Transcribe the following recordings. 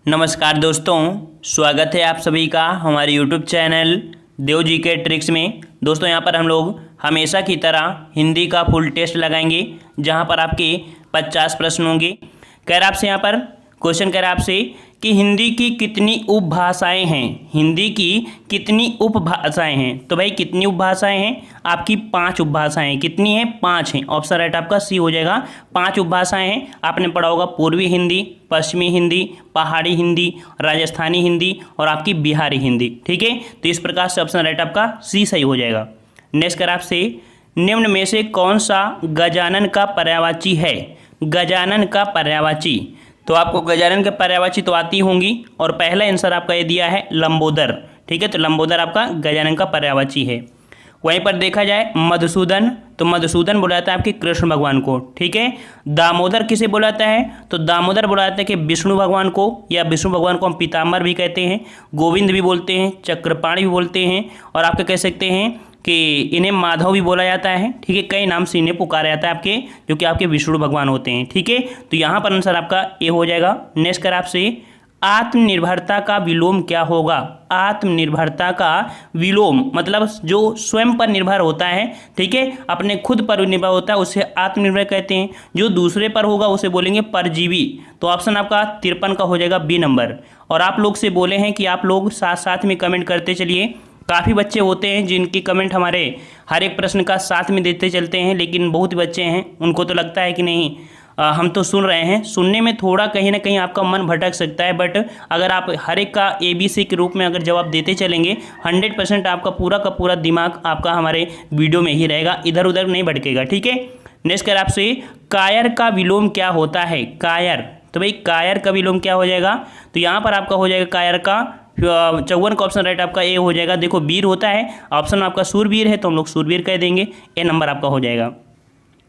नमस्कार दोस्तों, स्वागत है आप सभी का हमारे YouTube चैनल देव जी के ट्रिक्स में। दोस्तों यहाँ पर हम लोग हमेशा की तरह हिंदी का फुल टेस्ट लगाएंगे, जहाँ पर आपके 50 प्रश्न होंगे। कह रहा आपसे यहाँ पर क्वेश्चन कह रहा आपसे कि हिंदी की कितनी उपभाषाएं हैं। हिंदी की कितनी उपभाषाएं हैं? तो भाई कितनी उपभाषाएं हैं? आपकी 5 उपभाषाएं। कितनी है? 5 हैं। ऑप्शन राइट आपका सी हो जाएगा। 5 उपभाषाएं हैं। आपने पढ़ा होगा पूर्वी हिंदी, पश्चिमी हिंदी, पहाड़ी हिंदी, राजस्थानी हिंदी और आपकी बिहारी हिंदी। ठीक है, तो इस प्रकार से ऑप्शन राइट आपका सी सही हो जाएगा। नेक्स्ट कर आपसे, निम्न में से कौन सा गजानन का पर्यायवाची है? गजानन का पर्यायवाची, तो आपको गजानन के पर्यायवाची तो आती होंगी और पहला आंसर आपका ये दिया है लंबोदर। ठीक है, तो लंबोदर आपका गजानन का पर्यायवाची है। वहीं पर देखा जाए मधुसूदन, तो मधुसूदन बोला जाता है आपके कृष्ण भगवान को। ठीक है, दामोदर किसे बोला जाता है? तो दामोदर बोला जाता है कि विष्णु भगवान को, या विष्णु भगवान को हम पीताम्बर भी कहते हैं, गोविंद भी बोलते हैं, चक्रपाणि भी बोलते हैं और आपके कह सकते हैं कि इन्हें माधव भी बोला जाता है। ठीक है, कई नाम से इन्हें पुकारा जाता है आपके, जो कि आपके विष्णु भगवान होते हैं। ठीक है, तो यहाँ पर आंसर आपका ए हो जाएगा। नेक्स्ट कर आपसे, आत्मनिर्भरता का विलोम क्या होगा? आत्मनिर्भरता का विलोम मतलब जो स्वयं पर निर्भर होता है, ठीक है, अपने खुद पर निर्भर होता है, उसे आत्मनिर्भर कहते हैं। जो दूसरे पर होगा उसे बोलेंगे परजीवी। तो ऑप्शन आपका 53 का हो जाएगा बी नंबर। और आप लोग से बोले हैं कि आप लोग साथ साथ में कमेंट करते चलिए। काफ़ी बच्चे होते हैं जिनकी कमेंट हमारे हर एक प्रश्न का साथ में देते चलते हैं, लेकिन बहुत बच्चे हैं उनको तो लगता है कि नहीं हम तो सुन रहे हैं। सुनने में थोड़ा कहीं ना कहीं आपका मन भटक सकता है, बट अगर आप हर एक का ABC के रूप में अगर जवाब देते चलेंगे 100% आपका पूरा का पूरा दिमाग आपका हमारे वीडियो में ही रहेगा, इधर उधर नहीं भटकेगा। ठीक है, नेक्स्ट कर आपसे, कायर का विलोम क्या होता है? कायर, तो भाई कायर का विलोम क्या हो जाएगा? तो यहाँ पर आपका हो जाएगा कायर का 54 का ऑप्शन राइट आपका ए हो जाएगा। देखो वीर होता है, ऑप्शन आपका सूरवीर है तो हम लोग सूरवीर कह देंगे, ए नंबर आपका हो जाएगा।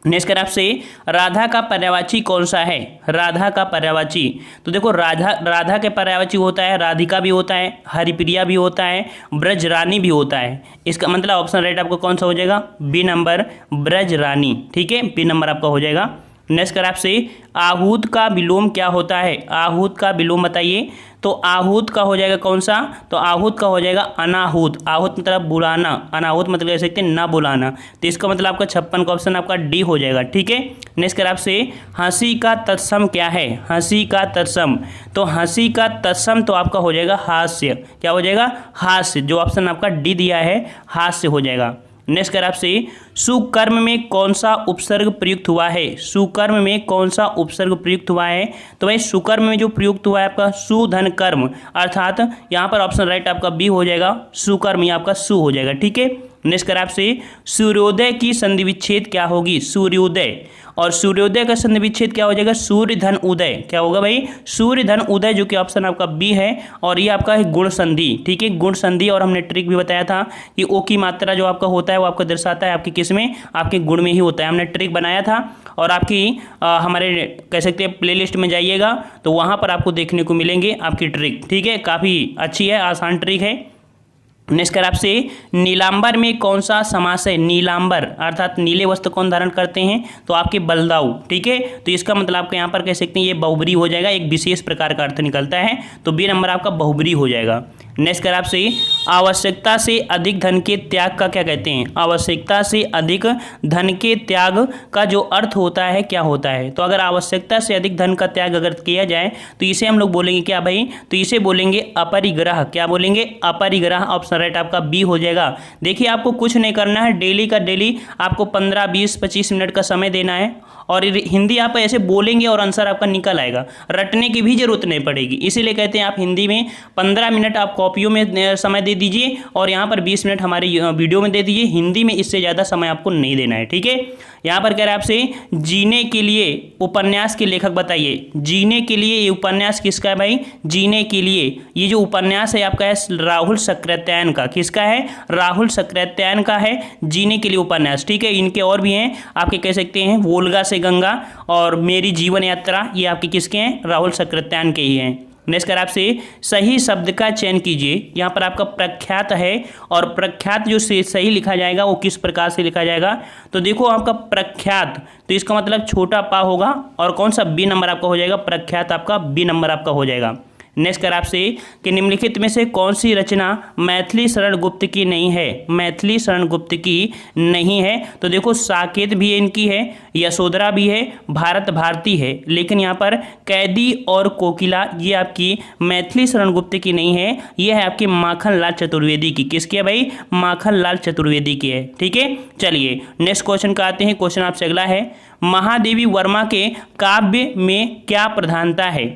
नेक्स्ट कर आपसे, राधा का पर्यायवाची कौन सा है? राधा का पर्यायवाची, तो देखो राधा के पर्यायवाची होता है राधिका भी होता है, हरिप्रिया भी होता है, ब्रजरानी भी होता है। इसका मतलब ऑप्शन राइट आपका कौन सा हो जाएगा? B number, Brajrani. ठीक है, बी नंबर आपका हो जाएगा। नेक्स्ट कर आपसे, आहूत का विलोम क्या होता है? आहूत का विलोम बताइए। तो आहूत का हो जाएगा कौन सा? तो आहूत का हो जाएगा अनाहूत। आहूत मतलब बुलाना, अनाहूत मतलब कह सकते हैं ना बुलाना। तो इसका मतलब आपका 56 का ऑप्शन आपका डी हो जाएगा। ठीक है, नेक्स्ट कर आपसे, हंसी का तत्सम क्या है? हंसी का तत्सम, तो हंसी का तत्सम तो आपका हो जाएगा हास्य। क्या हो जाएगा? हास्य। जो ऑप्शन आपका डी दिया है हास्य हो जाएगा। नेक्स्ट कर आपसे, सुकर्म में कौन सा उपसर्ग प्रयुक्त हुआ है? सुकर्म में कौन सा उपसर्ग प्रयुक्त हुआ है? तो भाई सुकर्म में जो प्रयुक्त हुआ है आपका सुधन कर्म, अर्थात यहाँ पर ऑप्शन राइट आपका बी हो जाएगा, सुकर्म, ये आपका सु हो जाएगा। ठीक है, नेक्स्ट कर आपसे, सूर्योदय की संधि विच्छेद क्या होगी? सूर्योदय, और सूर्योदय का संधि विच्छेद क्या हो जाएगा? सूर्य धन उदय। क्या होगा भाई? सूर्य धन उदय, जो कि ऑप्शन आपका बी है। और ये आपका है गुण संधि। ठीक है, गुण संधि, और हमने ट्रिक भी बताया था कि ओ की मात्रा जो आपका होता है वो आपको दर्शाता है आपके किस में? आपके गुण में ही होता है। हमने ट्रिक बनाया था और आपकी हमारे कह सकते हैं प्लेलिस्ट में जाइएगा तो वहाँ पर आपको देखने को मिलेंगे आपकी ट्रिक। ठीक है, काफ़ी अच्छी है, आसान ट्रिक है। नेक्स्ट कर आपसे, नीलांबर में कौन सा समास है? नीलांबर अर्थात नीले वस्त्र कौन धारण करते हैं? तो आपके बलदाऊ। ठीक है, तो इसका मतलब आपके यहाँ पर कह सकते हैं ये बहुब्री हो जाएगा, एक विशेष प्रकार का अर्थ निकलता है, तो बी नंबर आपका बहुब्री हो जाएगा। नेक्स्ट कर आपसे, आवश्यकता से अधिक धन के त्याग का क्या कहते हैं? आवश्यकता से अधिक धन के त्याग का जो अर्थ होता है क्या होता है? तो अगर आवश्यकता से अधिक धन का त्याग अगर किया जाए तो इसे हम लोग बोलेंगे क्या भाई? तो इसे बोलेंगे अपरिग्रह। क्या बोलेंगे? अपरिग्रह। ऑप्शन राइट आपका बी हो जाएगा। देखिए आपको कुछ नहीं करना है, डेली का डेली आपको 15, 20, 25 मिनट का समय देना है और हिंदी आप ऐसे बोलेंगे और आंसर आपका निकल आएगा। रटने की भी जरूरत नहीं पड़ेगी, इसीलिए कहते हैं आप हिंदी में 15 मिनट आप कॉपियों में समय दे दीजिए और यहाँ पर 20 मिनट हमारे वीडियो में दे दीजिए। हिंदी में इससे ज़्यादा समय आपको नहीं देना है। ठीक है, यहाँ पर कह रहे हैं आपसे, जीने के लिए उपन्यास के लेखक बताइए। जीने के लिए ये उपन्यास किसका है भाई? जीने के लिए ये जो उपन्यास है आपका है राहुल सक्रेत्यायन का। किसका है? राहुल सक्रेत्यायन का है जीने के लिए उपन्यास। ठीक है, इनके और भी हैं, आपके कह सकते हैं वोल्गा से गंगा और मेरी जीवन यात्रा, ये आपके किसके हैं? राहुल सक्रेत्यायन के ही हैं। नेक्स्ट कर आपसे, सही शब्द का चयन कीजिए। यहाँ पर आपका प्रख्यात है और प्रख्यात जो से सही लिखा जाएगा वो किस प्रकार से लिखा जाएगा? तो देखो आपका प्रख्यात, तो इसका मतलब छोटा पा होगा और कौन सा? बी नंबर आपका हो जाएगा। प्रख्यात आपका बी नंबर आपका हो जाएगा। नेक्स्ट कर आपसे कि निम्नलिखित में से कौन सी रचना मैथिली शरण गुप्त की नहीं है, मैथिली शरण गुप्त की नहीं है। तो देखो साकेत भी इनकी है, यशोधरा भी है, भारत भारती है, लेकिन यहाँ पर कैदी और कोकिला ये आपकी मैथिली शरण गुप्त की नहीं है, ये है आपकी माखन लाल चतुर्वेदी की। किसकी है भाई? माखन लाल चतुर्वेदी की है। ठीक है, चलिए नेक्स्ट क्वेश्चन का आते हैं। क्वेश्चन आपसे अगला है, महादेवी वर्मा के काव्य में क्या प्रधानता है?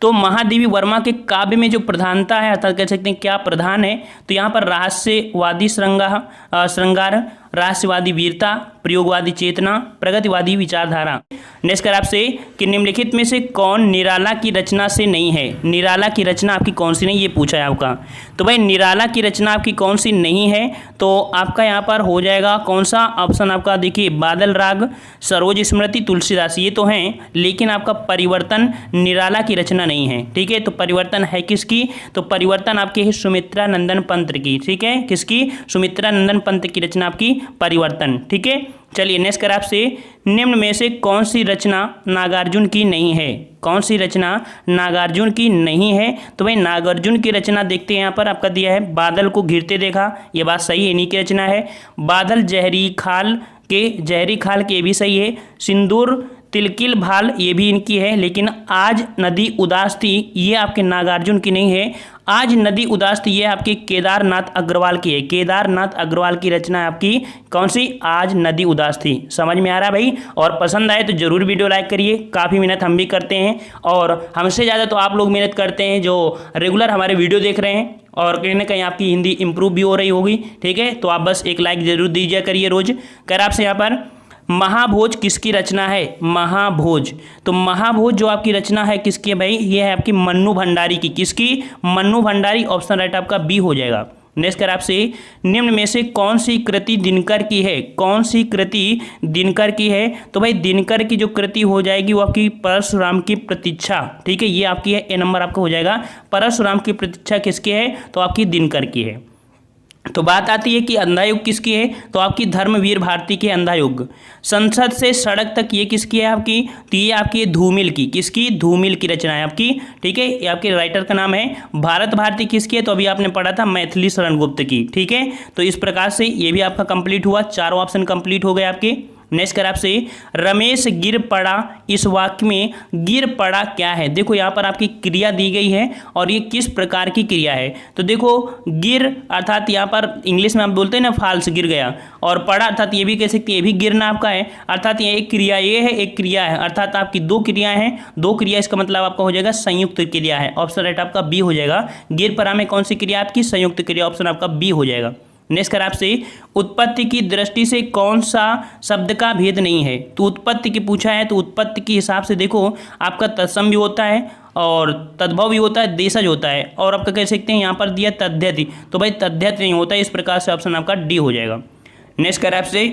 तो महादेवी वर्मा के काव्य में जो प्रधानता है अर्थात कह सकते हैं क्या प्रधान है, तो यहाँ पर रहस्यवादी श्रृंगार, रहस्यवादी वीरता, प्रयोगवादी चेतना, प्रगतिवादी विचारधारा। नेक्स्ट कर आपसे कि निम्नलिखित में से कौन निराला की रचना से नहीं है? निराला की रचना आपकी कौन सी नहीं, ये पूछा है आपका। तो भाई निराला की रचना आपकी कौन सी नहीं है, तो आपका यहाँ पर हो जाएगा कौन सा ऑप्शन आपका, देखिए बादल राग, सरोज स्मृति, तुलसीदास, ये तो हैं, लेकिन आपका परिवर्तन निराला की रचना नहीं है। ठीक है, तो परिवर्तन है किसकी? तो परिवर्तन आपके है सुमित्रा नंदन पंत की। ठीक है, किसकी? सुमित्रा नंदन पंत की रचना आपकी परिवर्तन। ठीक है, चलिए नेक्स्ट कर आपसे, निम्न में से कौन सी रचना नागार्जुन की नहीं है? कौन सी रचना नागार्जुन की नहीं है? तो भाई नागार्जुन की रचना देखते हैं, यहाँ पर आपका दिया है बादल को घिरते देखा, ये बात सही है, इन्हीं की रचना है। बादल जहरी खाल के भी सही है। सिंदूर तिलकिल भाल ये भी इनकी है, लेकिन आज नदी उदास थी ये आपके नागार्जुन की नहीं है। आज नदी उदास थी ये आपके केदारनाथ अग्रवाल की है। केदारनाथ अग्रवाल की रचना है आपकी कौन सी? आज नदी उदास थी। समझ में आ रहा है भाई? और पसंद आए तो जरूर वीडियो लाइक करिए, काफ़ी मेहनत हम भी करते हैं और हमसे ज़्यादा तो आप लोग मेहनत करते हैं जो रेगुलर हमारे वीडियो देख रहे हैं, और कहीं ना कहीं आपकी हिंदी इंप्रूव भी हो रही होगी। ठीक है, तो आप बस एक लाइक जरूर दीजिए करिए रोज। कर आपसे यहाँ पर महाभोज किसकी रचना है? महाभोज, तो महाभोज जो आपकी रचना है किसकी है भाई? ये है आपकी मन्नू भंडारी की। किसकी? मन्नू भंडारी। ऑप्शन राइट आपका बी हो जाएगा। नेक्स्ट कर आपसे, निम्न में से कौन सी कृति दिनकर की है? कौन सी कृति दिनकर की है? तो भाई दिनकर की जो कृति हो जाएगी वो आपकी परशुराम की प्रतीक्षा। ठीक है, ये आपकी है, ए नंबर आपका हो जाएगा। परशुराम की प्रतीक्षा किसकी है? तो आपकी दिनकर की है। तो बात आती है कि अंधा युग किसकी है? तो आपकी धर्मवीर भारती की अंधा युग। संसद से सड़क तक ये किसकी है आपकी? तो ये आपकी धूमिल की। किसकी? धूमिल की रचना है आपकी। ठीक है, ये आपके राइटर का नाम है। भारत भारती किसकी है? तो अभी आपने पढ़ा था मैथिली शरण गुप्त की। ठीक है, तो इस प्रकार से ये भी आपका कंप्लीट हुआ, चारों ऑप्शन कंप्लीट हो गए आपके। नेक्स्ट कर आपसे, रमेश गिर पड़ा, इस वाक्य में गिर पड़ा क्या है? देखो यहाँ पर आपकी क्रिया दी गई है और ये किस प्रकार की क्रिया है? तो देखो गिर अर्थात यहाँ पर इंग्लिश में आप बोलते हैं ना फॉल्स, गिर गया, और पड़ा अर्थात ये भी कह सकते हैं ये भी गिरना आपका है, अर्थात ये एक क्रिया ये है, एक क्रिया है, अर्थात आपकी दो क्रियाएं हैं, दो क्रिया, इसका मतलब आपका हो जाएगा संयुक्त क्रिया है। ऑप्शन राइट आपका बी हो जाएगा। गिर पड़ा में कौन सी क्रिया आपकी? संयुक्त क्रिया। ऑप्शन आपका बी हो जाएगा। नेक्स्ट कर आपसे, उत्पत्ति की दृष्टि से कौन सा शब्द का भेद नहीं है? तो उत्पत्ति की पूछा है, तो उत्पत्ति के हिसाब से देखो आपका तत्सम भी होता है और तद्भव भी होता है, देशज होता है, और आपका कह सकते हैं यहाँ पर दिया तद्यति, तो भाई तद्यति नहीं होता है, इस प्रकार से ऑप्शन आपका डी हो जाएगा। नेक्स्ट कर आपसे,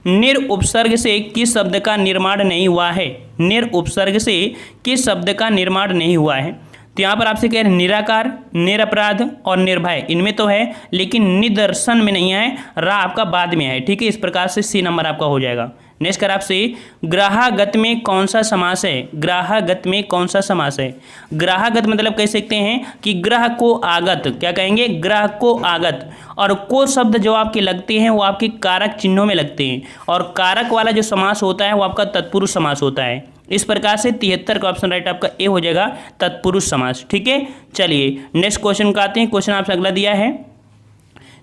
निरुपसर्ग से किस शब्द का निर्माण नहीं हुआ है? निरुपसर्ग से किस शब्द का निर्माण नहीं हुआ है? तो यहाँ पर आपसे कह रहे हैं निराकार, निरपराध और निर्भय, इनमें तो है लेकिन निदर्शन में नहीं है, रा आपका बाद में है। ठीक है, इस प्रकार से सी नंबर आपका हो जाएगा। नेक्स्ट कर आपसे, ग्राहगत में कौन सा समास है? ग्राहगत में कौन सा समास है? ग्राहगत मतलब कह सकते हैं कि ग्रह को आगत, क्या कहेंगे? ग्रह को आगत, और को शब्द जो आपके लगते हैं वो आपके कारक चिन्हों में लगते हैं, और कारक वाला जो समास होता है वो आपका तत्पुरुष समास होता है। इस प्रकार से 73 का ऑप्शन राइट आपका ए हो जाएगा, तत्पुरुष समास। ठीक है, चलिए नेक्स्ट क्वेश्चन का आते हैं। क्वेश्चन आपसे अगला दिया है,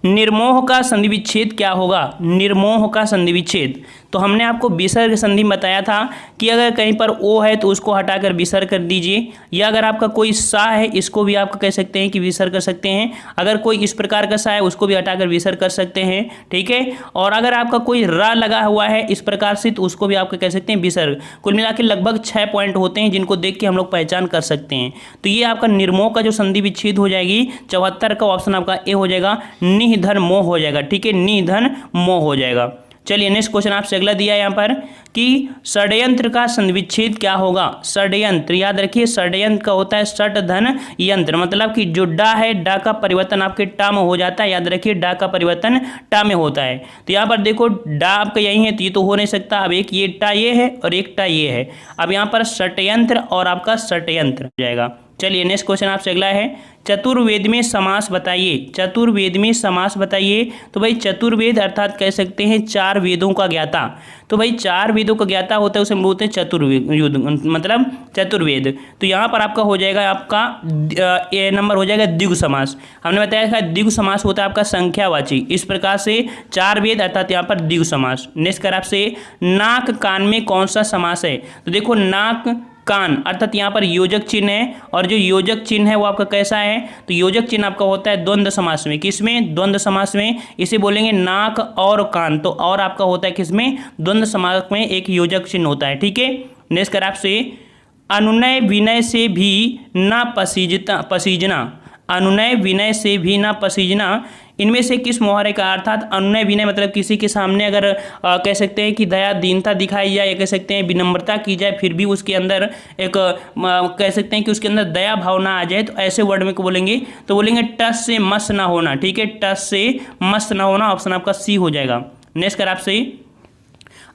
निर्मोह का संधि विच्छेद क्या होगा? निर्मोह का संधि विच्छेद, तो हमने आपको विसर्ग संधि बताया था कि अगर कहीं पर ओ है तो उसको हटाकर विसर्ग कर दीजिए, या अगर आपका कोई सा है इसको भी आप कह सकते हैं कि विसर्ग कर सकते हैं, अगर कोई इस प्रकार का सा है उसको भी हटाकर विसर्ग कर सकते हैं। ठीक है, और अगर आपका कोई रा लगा हुआ है इस प्रकार से तो उसको भी आप कह सकते हैं विसर्ग। कुल मिला के लगभग 6 पॉइंट होते हैं जिनको देख के हम लोग पहचान कर सकते हैं। तो ये आपका निर्मोह का जो संधि विच्छेद हो जाएगी 74 का ऑप्शन आपका ए हो जाएगा, निधन मोह हो जाएगा। ठीक है, निधन मोह हो जाएगा। चलिए नेक्स्ट क्वेश्चन आपसे अगला दिया है यहाँ पर कि षड्यंत्र का संधिविच्छेद क्या होगा? षड्यंत्र, याद रखिए षड्यंत्र का होता है षट धन यंत्र, मतलब कि जो डा है डा का परिवर्तन आपके टा में हो जाता है। याद रखिए डा का परिवर्तन टा में होता है। तो यहाँ पर देखो डा आपका यही है तो ये तो हो नहीं सकता। अब एक ये टा ये है और एक टा ये है। अब यहाँ पर षड्यंत्र और आपका षड्यंत्र हो जाएगा। चलिए नेक्स्ट क्वेश्चन आपसे अगला है, चतुर्वेद में समास बताइए। चतुर्वेद में समास बताइए। तो भाई चतुर्वेद अर्थात कह सकते हैं 4 वेदों का ज्ञाता। तो भाई 4 वेदों का ज्ञाता होता है, उसे हम बोलते हैं चतुर्वेद, मतलब चतुर्वेद। तो यहाँ पर आपका हो जाएगा, आपका ए नंबर हो जाएगा द्विगु समास। हमने बताया था द्विगु समास होता है आपका संख्यावाची। इस प्रकार से 4 वेद अर्थात यहाँ पर द्विगु समास। नेक्स्ट कर आपसे, नाक कान में कौन सा समास है। तो देखो नाक कान अर्थात यहाँ पर योजक चिन्ह है, और जो योजक चिन्ह है वो आपका कैसा है, तो योजक चिन्ह आपका होता है द्वंद्व समास में। किसमें, द्वंद्व समास में। इसे बोलेंगे नाक और कान, तो और आपका होता है किसमें, द्वंद्व समास में एक योजक चिन्ह होता है। ठीक है। नेक्स्ट कर आपसे, अनुनय विनय से भी ना पसीजना। अनुनय विनय से भी ना पसीजना, इनमें से किस मुहावरे का, अर्थात अनुनय विनय मतलब किसी के सामने अगर कह सकते हैं कि दया दीनता दिखाई जाए, या कह सकते हैं विनम्रता की जाए, फिर भी उसके अंदर एक कह सकते हैं कि उसके अंदर दया भावना आ जाए, तो ऐसे वर्ड में को बोलेंगे, तो बोलेंगे टस से मस ना होना। ठीक है, टस से मस ना होना, ऑप्शन आपका सी हो जाएगा। नेक्स्ट कर आपसे,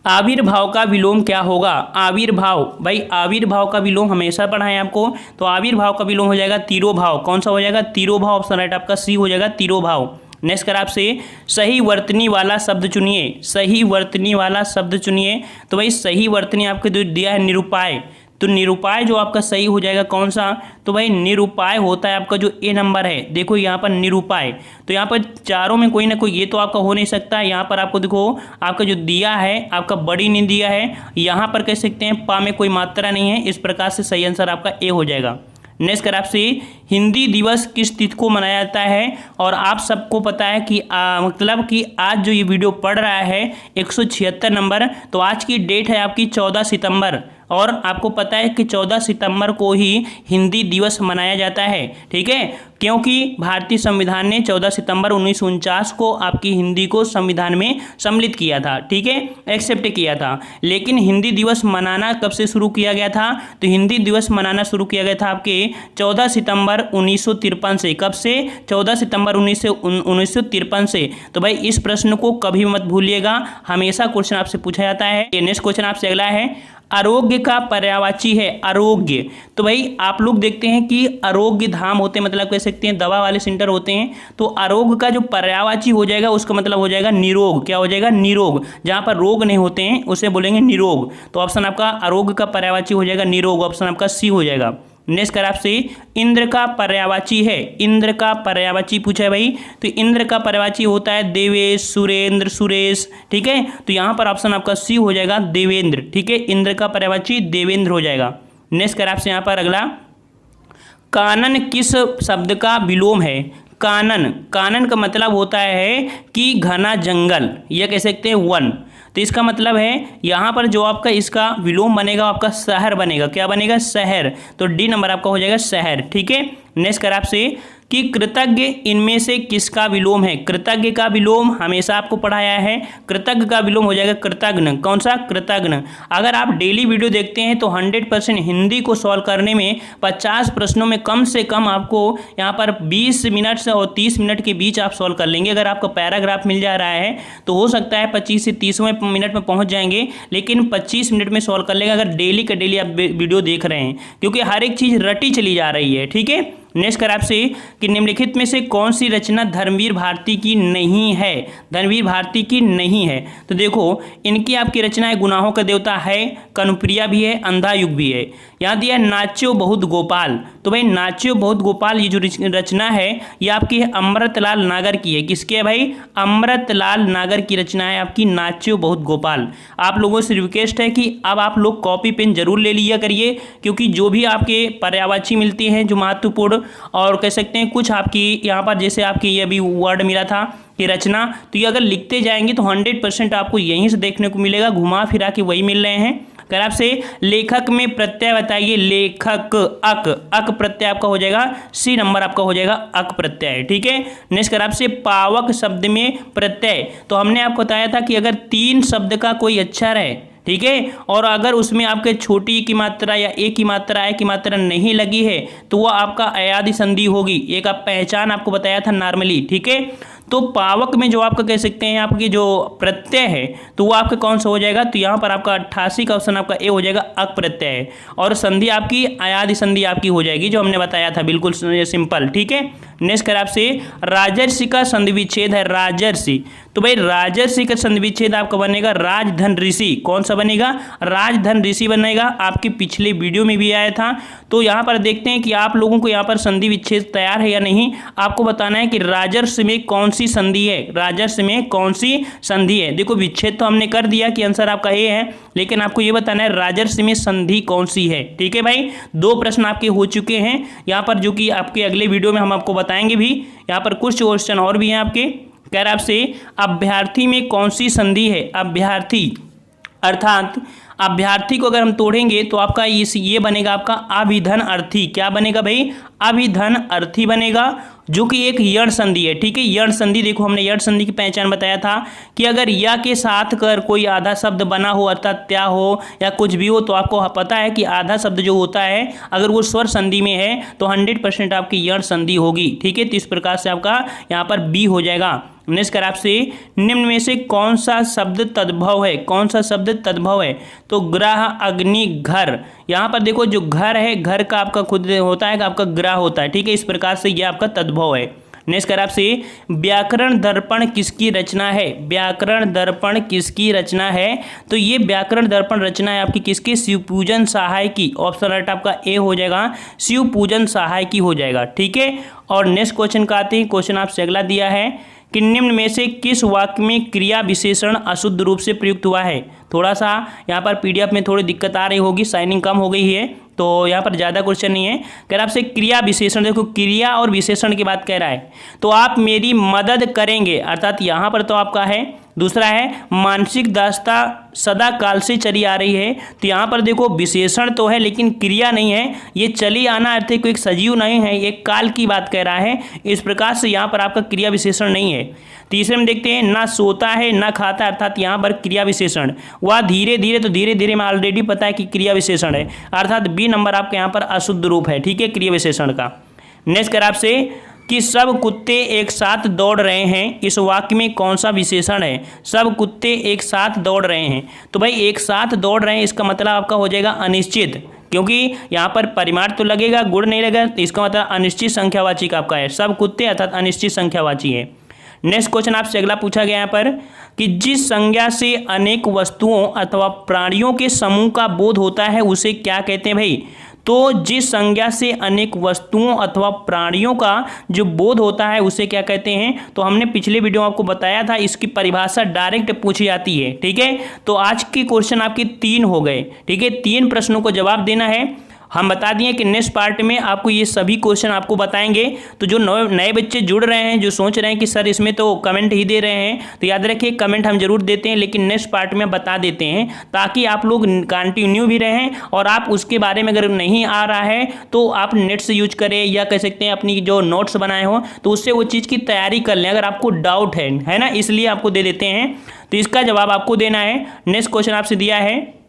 आविर्भाव का विलोम क्या होगा। आविर्भाव, भाई आविर्भाव का विलोम हमेशा पढ़ा है आपको, तो आविर्भाव का विलोम हो जाएगा तिरोभाव। कौन सा हो जाएगा, तिरोभाव। ऑप्शन राइट आपका सी हो जाएगा, तिरोभाव। नेक्स्ट कर आपसे, सही वर्तनी वाला शब्द चुनिए। सही वर्तनी वाला शब्द चुनिए। तो भाई सही वर्तनी आपको जो दिया है निरुपाय, तो निरुपाय जो आपका सही हो जाएगा कौन सा, तो भाई निरुपाय होता है आपका जो ए नंबर है। देखो यहाँ पर निरुपाय, तो यहाँ पर चारों में कोई ना कोई ये तो आपका हो नहीं सकता। यहाँ पर आपको देखो आपका जो दिया है आपका बड़ी नहीं दिया है, यहाँ पर कह सकते हैं पा में कोई मात्रा नहीं है। इस प्रकार से सही आंसर आपका ए हो जाएगा। नेक्स्ट कर आपसे, हिंदी दिवस किस तिथि को मनाया जाता है। और आप सबको पता है कि मतलब कि आज जो ये वीडियो पढ़ रहा है 176 नंबर, तो आज की डेट है आपकी 14 सितंबर, और आपको पता है कि 14 सितंबर को ही हिंदी दिवस मनाया जाता है। ठीक है, क्योंकि भारतीय संविधान ने 14 सितंबर 1949 को आपकी हिंदी को संविधान में सम्मिलित किया था। ठीक है, एक्सेप्ट किया था। लेकिन हिंदी दिवस मनाना कब से शुरू किया गया था, तो हिंदी दिवस मनाना शुरू किया गया था आपके 14 सितंबर 1953 से। कब से, 14 सितंबर 1953 से। तो भाई इस प्रश्न को कभी मत भूलिएगा, हमेशा क्वेश्चन आपसे पूछा जाता है। नेक्स्ट क्वेश्चन आपसे अगला है, आरोग्य का पर्यायवाची है आरोग्य। तो भाई आप लोग देखते हैं कि आरोग्य धाम होते हैं, मतलब कह सकते हैं दवा वाले सेंटर होते हैं, तो आरोग्य का जो पर्यायवाची हो जाएगा उसका मतलब हो जाएगा निरोग। क्या हो जाएगा, निरोग। जहां पर रोग नहीं होते हैं उसे बोलेंगे निरोग। तो ऑप्शन आपका आरोग्य का पर्यायवाची हो जाएगा निरोग, ऑप्शन आपका सी हो जाएगा। नेक्स्ट कर आपसे, इंद्र का पर्यायवाची है। इंद्र का पर्यायवाची पूछा है भाई, तो इंद्र का पर्यायवाची होता है देवेश, सुरेंद्र, सुरेश। ठीक है, तो यहाँ पर ऑप्शन आपका सी हो जाएगा देवेंद्र। ठीक है, इंद्र का पर्यायवाची देवेंद्र हो जाएगा। नेक्स्ट कर आपसे यहाँ पर अगला, कानन किस शब्द का विलोम है। कानन, कानन का मतलब होता है कि घना जंगल, या कह सकते हैं वन। तो इसका मतलब है यहाँ पर जो आपका इसका विलोम बनेगा आपका शहर बनेगा। क्या बनेगा, शहर। तो डी नंबर आपका हो जाएगा शहर। ठीक है। नेक्स्ट कर आपसे कि कृतज्ञ इनमें से किसका विलोम है। कृतज्ञ का विलोम हमेशा आपको पढ़ाया है, कृतज्ञ का विलोम हो जाएगा कृतज्ञ। कौन सा, कृतज्ञ। अगर आप डेली वीडियो देखते हैं तो 100% हिंदी को सॉल्व करने में 50 प्रश्नों में कम से कम आपको यहाँ पर 20 मिनट से और 30 मिनट के बीच आप सॉल्व कर लेंगे। अगर आपका पैराग्राफ मिल जा रहा है तो हो सकता है 25 से 30वें मिनट में पहुँच जाएंगे, लेकिन 25 मिनट में सॉल्व कर लेंगे अगर डेली का डेली आप वीडियो देख रहे हैं, क्योंकि हर एक चीज़ रटी चली जा रही है। ठीक है। नेक्स्ट कर आपसे कि निम्नलिखित में से कौन सी रचना धर्मवीर भारती की नहीं है। धर्मवीर भारती की नहीं है, तो देखो इनकी आपकी रचना है गुनाहों का देवता है, कनुप्रिया भी है, अंधा युग भी है। यहाँ दिया नाच्यो बहुत गोपाल। तो भाई नाच्यो बहुत गोपाल ये जो रचना है ये आपकी है अमृतलाल नागर की है। किसकी है भाई, अमृतलाल नागर की रचना है आपकी नाच्यो बहुत गोपाल। आप लोगों से रिक्वेस्ट है कि अब आप लोग कॉपी पेन जरूर ले लिया करिए, क्योंकि जो भी आपके पर्यायवाची मिलती हैं जो महत्वपूर्ण, और कह सकते हैं कुछ आपकी यहाँ पर जैसे आपकी ये अभी वर्ड मिला था कि रचना, तो ये अगर लिखते जाएंगे तो 100% आपको यहीं से देखने को मिलेगा, घुमा फिरा के वही मिल रहे हैं। अगर आपसे लेखक में प्रत्यय बताइए, लेखक अक, अक प्रत्यय आपका हो जाएगा सी नंबर आपका हो जाएगा अक प्रत्यय। ठीक है। नेक्स्ट कर आपसे पावक शब्द में प्रत्यय, तो हमने आपको बताया था कि अगर 3 शब्द का कोई अक्षर है, ठीक है, और अगर उसमें आपके छोटी की मात्रा या ए की मात्रा ए की मात्रा नहीं लगी है तो वो आपका अयादि संधि होगी। एक आप पहचान आपको बताया था नॉर्मली। ठीक है, तो पावक में जो आपका कह सकते हैं आपकी जो प्रत्यय है तो वो आपका कौन सा हो जाएगा, तो यहाँ पर आपका 88 का ऑप्शन आपका ए हो जाएगा, अक प्रत्यय है। और संधि आपकी अयादि संधि आपकी हो जाएगी, जो हमने बताया था, बिल्कुल सिंपल। ठीक है, नेक्स्ट कर आपसे राजर्षि का संधि विच्छेद है, राजर्षि। तो भाई राजर्षि का संधि विच्छेद आपका बनेगा राजधन ऋषि। कौन सा बनेगा, राजधन ऋषि बनेगा। आपके पिछले वीडियो में भी आया था। तो यहाँ पर देखते हैं कि आप लोगों को यहाँ पर संधि विच्छेद तैयार है या नहीं। आपको बताना है कि राजर्षि में कौन सी संधि है, राजर्षि में कौन सी संधि है। देखो विच्छेद तो हमने कर दिया कि आंसर आपका ए है, लेकिन आपको ये बताना है राजर्षि में संधि कौन सी है। ठीक है भाई, 2 प्रश्न आपके हो चुके हैं यहाँ पर, जो कि आपके अगले वीडियो में हम आपको बताएंगे भी। यहाँ पर कुछ क्वेश्चन और भी हैं आपके। कह रहा आपसे अभ्यर्थी में कौन सी संधि है, अभ्यर्थी अर्थात अभ्यर्थी को अगर हम तोड़ेंगे तो आपका ये बनेगा आपका अभिधन अर्थी। क्या बनेगा भाई, अभिधन अर्थी बनेगा, जो कि एक यण संधि है। ठीक है, यण संधि, देखो हमने यण संधि की पहचान बताया था कि अगर या के साथ कर कोई आधा शब्द बना हो, अर्थात त्या हो या कुछ भी हो, तो आपको पता है कि आधा शब्द जो होता है अगर वो स्वर संधि में है तो 100% आपकी यण संधि होगी। ठीक है, तो इस प्रकार से आपका यहाँ पर बी हो जाएगा। नेक्स्ट कर आपसे निम्न में से कौन सा शब्द तद्भव है, कौन सा शब्द तद्भव है, तो ग्रह अग्नि घर। यहाँ पर देखो जो घर है, घर का आपका खुद होता है, आपका ग्रह होता है। ठीक है, इस प्रकार से यह आपका तद्भव है। नेक्स्ट कर आपसे व्याकरण दर्पण किसकी रचना है, व्याकरण दर्पण किसकी रचना है, तो ये व्याकरण दर्पण रचना है आपकी किसकी, शिवपूजन सहाय की। ऑप्शन राइट आपका ए हो जाएगा, शिवपूजन सहाय की हो जाएगा। ठीक है, और नेक्स्ट क्वेश्चन का आते हैं। क्वेश्चन आपसे अगला दिया है कि निम्न में से किस वाक्य में क्रिया विशेषण अशुद्ध रूप से प्रयुक्त हुआ है। थोड़ा सा यहाँ पर पीडीएफ में थोड़ी दिक्कत आ रही होगी, साइनिंग कम हो गई है, तो यहाँ पर ज़्यादा क्वेश्चन नहीं है। कह रहा आपसे क्रिया विशेषण, देखो क्रिया और विशेषण की बात कह रहा है, तो आप मेरी मदद करेंगे, अर्थात यहाँ पर तो आपका है। दूसरा है मानसिक दास्ता सदा काल से चली आ रही है, तो यहाँ पर देखो विशेषण तो है लेकिन क्रिया नहीं है। ये चली आना अर्थ कोई एक सजीव नहीं है, एक काल की बात कह रहा है। इस प्रकार से यहाँ पर आपका क्रिया विशेषण नहीं है। तीसरे में देखते हैं ना सोता है ना खाता, अर्थात यहाँ पर क्रिया विशेषण। वह धीरे धीरे, तो धीरे धीरे में ऑलरेडी पता है कि क्रिया विशेषण है, अर्थात बी नंबर आपके यहाँ पर अशुद्ध रूप है। ठीक है, क्रिया विशेषण का। नेक्स्ट कर आपसे कि सब कुत्ते एक साथ दौड़ रहे हैं, इस वाक्य में कौन सा विशेषण है, सब कुत्ते एक साथ दौड़ रहे हैं। तो भाई एक साथ दौड़ रहे हैं, इसका मतलब आपका हो जाएगा अनिश्चित, क्योंकि यहाँ पर परिमाण तो लगेगा, गुण नहीं लगेगा, तो इसका मतलब अनिश्चित संख्यावाची का आपका है। सब कुत्ते अर्थात अनिश्चित संख्यावाची है। नेक्स्ट क्वेश्चन आपसे अगला पूछा गया यहाँ पर कि जिस संज्ञा से अनेक वस्तुओं अथवा प्राणियों के समूह का बोध होता है उसे क्या कहते हैं भाई, तो जिस संज्ञा से अनेक वस्तुओं अथवा प्राणियों का जो बोध होता है उसे क्या कहते हैं, तो हमने पिछले वीडियो में आपको बताया था, इसकी परिभाषा डायरेक्ट पूछी जाती है। ठीक है, तो आज के क्वेश्चन आपके 3 हो गए। ठीक है, 3 प्रश्नों को जवाब देना है। हम बता दिए कि नेक्स्ट पार्ट में आपको ये सभी क्वेश्चन आपको बताएंगे। तो जो नए बच्चे जुड़ रहे हैं, जो सोच रहे हैं कि सर इसमें तो कमेंट ही दे रहे हैं, तो याद रखिए कमेंट हम जरूर देते हैं, लेकिन नेक्स्ट पार्ट में बता देते हैं ताकि आप लोग कंटिन्यू भी रहें। और आप उसके बारे में अगर नहीं आ रहा है तो आप नेट से यूज करें, या कह सकते हैं अपनी जो नोट्स बनाए हो तो उससे वो चीज़ की तैयारी कर लें अगर आपको डाउट है ना, इसलिए आपको दे देते हैं। तो इसका जवाब आपको देना है। नेक्स्ट क्वेश्चन आपसे दिया है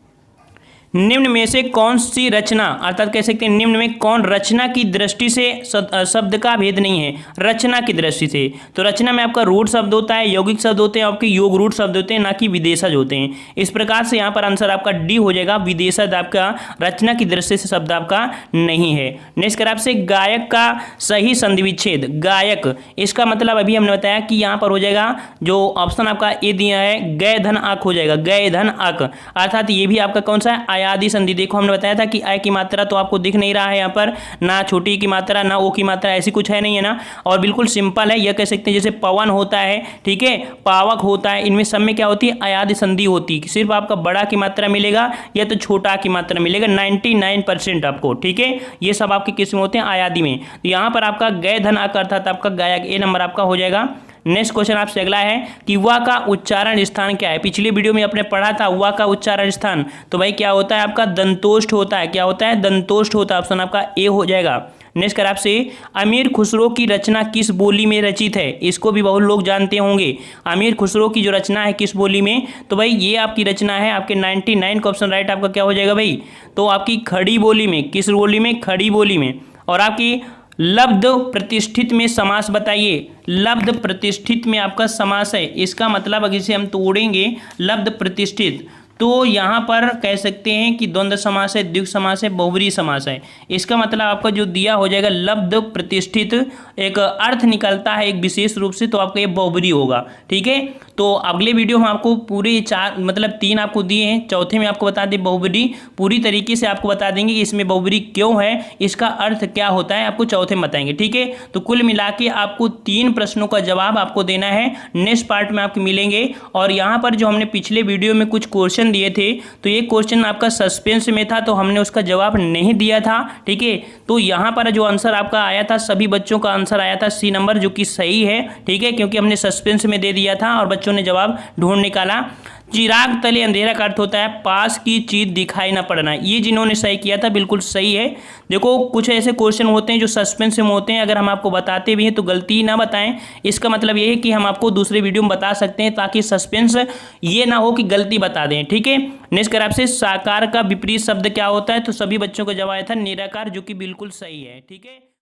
निम्न में से कौन सी रचना, अर्थात कह सकते हैं निम्न में कौन रचना की दृष्टि से शब्द का भेद नहीं है, रचना की दृष्टि से। तो रचना में आपका रूढ़ शब्द होता है, यौगिक शब्द होते हैं, आपके योग रूढ़ शब्द होते हैं, ना कि विदेशज होते हैं। इस प्रकार से यहाँ पर आंसर आपका डी हो जाएगा, विदेशज आपका रचना की दृष्टि से शब्द आपका नहीं है। नेक्स्ट कर आपसे गायक का सही संधि विच्छेद, गायक इसका मतलब अभी हमने बताया कि यहाँ पर हो जाएगा जो ऑप्शन आपका ए दिया है, गय धन आक हो जाएगा, गय धन आक, अर्थात ये भी आपका कौन सा है, आदि संधि। देखो हमने बताया था कि अ की मात्रा तो आपको दिख नहीं रहा है यहाँ पर, ना छोटी की मात्रा ना ओ की मात्रा, ऐसी कुछ है नहीं है ना, और बिल्कुल सिंपल है। यह कह सकते हैं जैसे पवन होता है, ठीक है, पावक होता है, इनमें सब में क्या होती है, अयादि संधि होती है। सिर्फ आपका बड़ा की मात्रा मिलेगा या तो छोटा की मात्रा मिलेगा, 99% आपको। ठीक है, ये सब आपके किस में होते हैं, अयादि में। तो यहाँ पर आपका गय धन आक अर्थात आपका गायक, ए नंबर आपका हो जाएगा। नेक्स्ट क्वेश्चन आपसे अगला है कि वा का उच्चारण स्थान क्या है। पिछले वीडियो में आपने पढ़ा था वा का उच्चारण स्थान, तो भाई क्या होता है आपका, दंतोष्ठ होता है। क्या होता है, दंतोष्ठ होता है, ऑप्शन आपका ए हो जाएगा। नेक्स्ट कर आपसे अमीर खुसरो की रचना किस बोली में रचित है, इसको भी बहुत लोग जानते होंगे। अमीर खुसरो की जो रचना है किस बोली में, तो भाई ये आपकी रचना है आपके 99 का ऑप्शन राइट आपका क्या हो जाएगा भाई, तो आपकी खड़ी बोली में। किस बोली में, खड़ी बोली में। और आपकी लब्ध प्रतिष्ठित में समास बताइए। लब्ध प्रतिष्ठित में आपका समास है, इसका मतलब अगर इसे हम तोड़ेंगे लब्ध प्रतिष्ठित, तो यहाँ पर कह सकते हैं कि द्वंद्व समास है, द्विगु समास है, बहुब्रीहि समास है। इसका मतलब आपका जो दिया हो जाएगा लब्ध प्रतिष्ठित, एक अर्थ निकलता है एक विशेष रूप से, तो आपका ये बहुब्रीहि होगा। ठीक है, तो अगले वीडियो में आपको पूरे 4 मतलब 3 आपको दिए हैं, चौथे में आपको बता दें बहुब्रीहि, पूरी तरीके से आपको बता देंगे कि इसमें बहुब्रीहि क्यों है, इसका अर्थ क्या होता है, आपको चौथे में बताएंगे। ठीक है, तो कुल मिला के आपको 3 प्रश्नों का जवाब आपको देना है, नेक्स्ट पार्ट में आपको मिलेंगे। और यहाँ पर जो हमने पिछले वीडियो में कुछ क्वेश्चन दिए थे, तो ये क्वेश्चन आपका सस्पेंस में था, तो हमने उसका जवाब नहीं दिया था। ठीक है, तो यहाँ पर जो आंसर आपका आया था, सभी बच्चों का आंसर आया था सी नंबर, जो कि सही है। ठीक है, क्योंकि हमने सस्पेंस में दे दिया था और बच्चों ने जवाब ढूंढ निकाला। चिराग तले अंधेरा का अर्थ होता है पास की चीज दिखाई ना पड़ना, ये जिन्होंने सही किया था बिल्कुल सही है। देखो कुछ ऐसे क्वेश्चन होते हैं जो सस्पेंस में होते हैं, अगर हम आपको बताते भी हैं तो गलती ना बताएं, इसका मतलब ये है कि हम आपको दूसरे वीडियो में बता सकते हैं, ताकि सस्पेंस ये ना हो कि गलती बता दें। ठीक है, नेक्स्ट कर आपसे साकार का विपरीत शब्द क्या होता है, तो सभी बच्चों का जवाब था निराकार, जो कि बिल्कुल सही है। ठीक है।